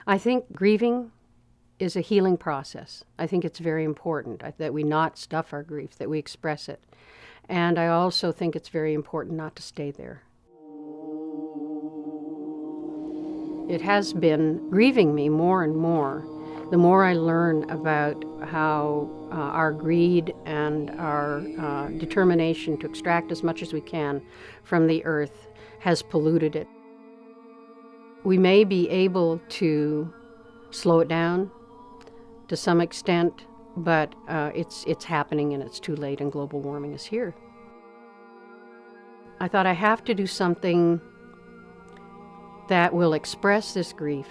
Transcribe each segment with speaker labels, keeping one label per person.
Speaker 1: I think grieving is a healing process. I think it's very important that we not stuff our grief, that we express it. And I also think it's very important not to stay there. It has been grieving me more and more. The more I learn about how our greed and our determination to extract as much as we can from the earth has polluted it. We may be able to slow it down to some extent, but it's happening and it's too late, and global warming is here. I thought I have to do something that will express this grief.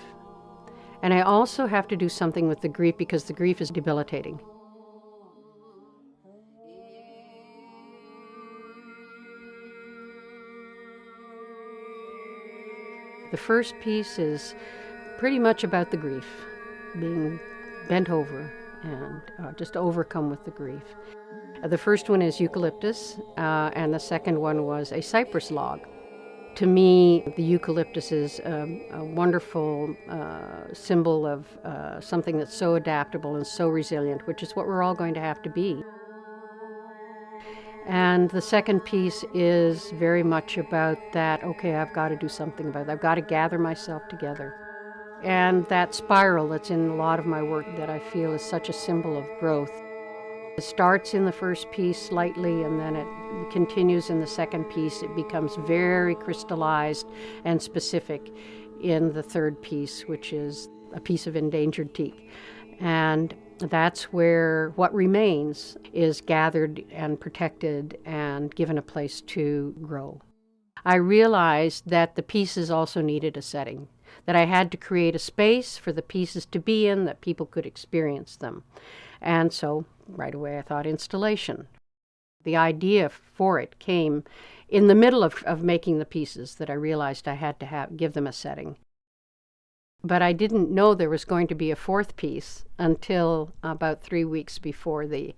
Speaker 1: And I also have to do something with the grief because the grief is debilitating. The first piece is pretty much about the grief, being bent over and just overcome with the grief. The first one is eucalyptus, and the second one was a cypress log. To me, the eucalyptus is a wonderful symbol of something that's so adaptable and so resilient, which is what we're all going to have to be. And the second piece is very much about that, okay, I've got to do something about it. I've got to gather myself together. And that spiral that's in a lot of my work that I feel is such a symbol of growth. It starts in the first piece slightly, and then it continues in the second piece. It becomes very crystallized and specific in the third piece, which is a piece of endangered teak. And that's where what remains is gathered and protected and given a place to grow. I realized that the pieces also needed a setting, that I had to create a space for the pieces to be in, that people could experience them. And so right away I thought installation. The idea for it came in the middle of making the pieces, that I realized I had to give them a setting. But I didn't know there was going to be a fourth piece until about 3 weeks before the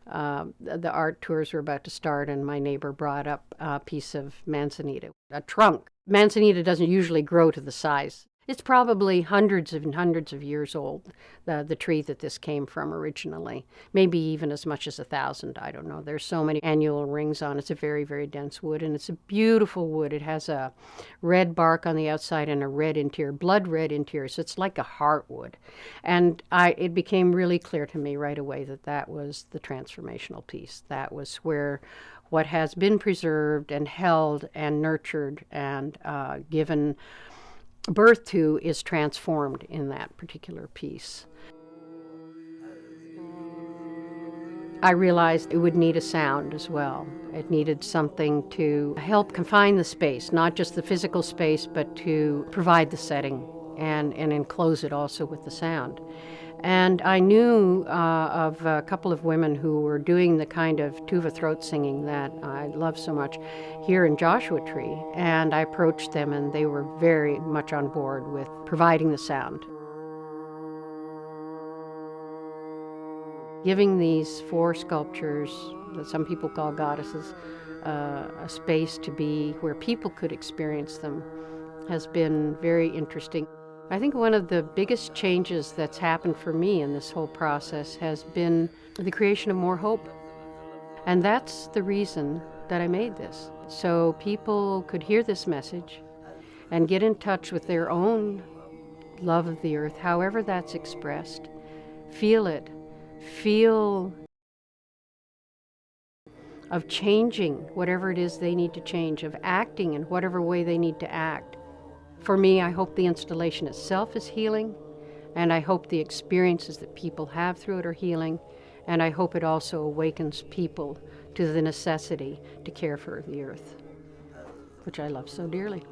Speaker 1: art tours were about to start, and my neighbor brought up a piece of manzanita, a trunk. Manzanita doesn't usually grow to the size. It's probably hundreds and hundreds of years old, the tree that this came from originally. Maybe even as much as 1,000, I don't know. There's so many annual rings on it. It's a very, very dense wood, and it's a beautiful wood. It has a red bark on the outside and a red interior, blood red interior, so it's like a heartwood. And it became really clear to me right away that that was the transformational piece. That was where what has been preserved and held and nurtured and given birth to is transformed in that particular piece. I realized it would need a sound as well. It needed something to help confine the space, not just the physical space, but to provide the setting and enclose it also with the sound. And I knew of a couple of women who were doing the kind of tuba throat singing that I love so much here in Joshua Tree. And I approached them, and they were very much on board with providing the sound. Giving these 4 sculptures, that some people call goddesses, a space to be where people could experience them has been very interesting. I think one of the biggest changes that's happened for me in this whole process has been the creation of more hope. And that's the reason that I made this. So people could hear this message and get in touch with their own love of the earth, however that's expressed. Feel it. Feel of changing whatever it is they need to change, of acting in whatever way they need to act. For me, I hope the installation itself is healing, and I hope the experiences that people have through it are healing, and I hope it also awakens people to the necessity to care for the earth, which I love so dearly.